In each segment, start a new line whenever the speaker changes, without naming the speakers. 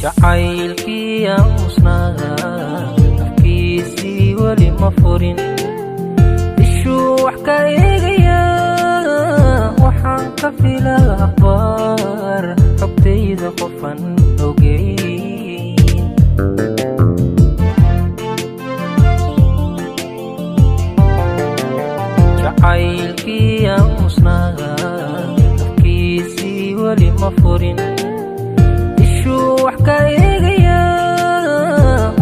jacaylkii aamusna afkiisii wali ma furin ishuu wax ka eegaya waxaan ka filaa akhbaar xogtayda qofan ogeyn jacaylkii aamusna afkiisii wali ma furin wax ka eegaya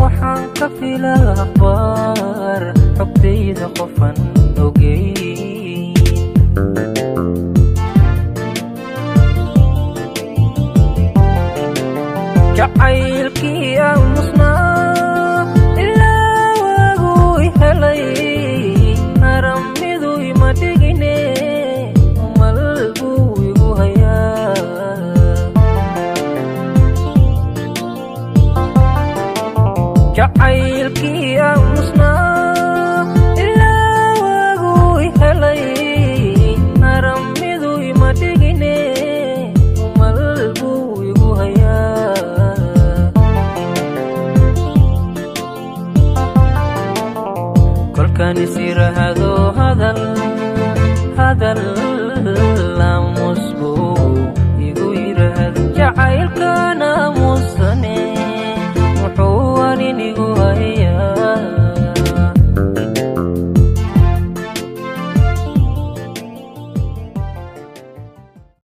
waxaan ka filaa akhbaar xogtayda qofan ogeyn jacaylkii aamusna ilaa waagu i helay haramidu ima dhigine mal buu igu hayaa jacaylkii aamusna ilaa waagu i helay haramidu ima dhigine mal buu igu hayaa kolkaan isirahado hadal aamus buu igu yirahdo jacaylkana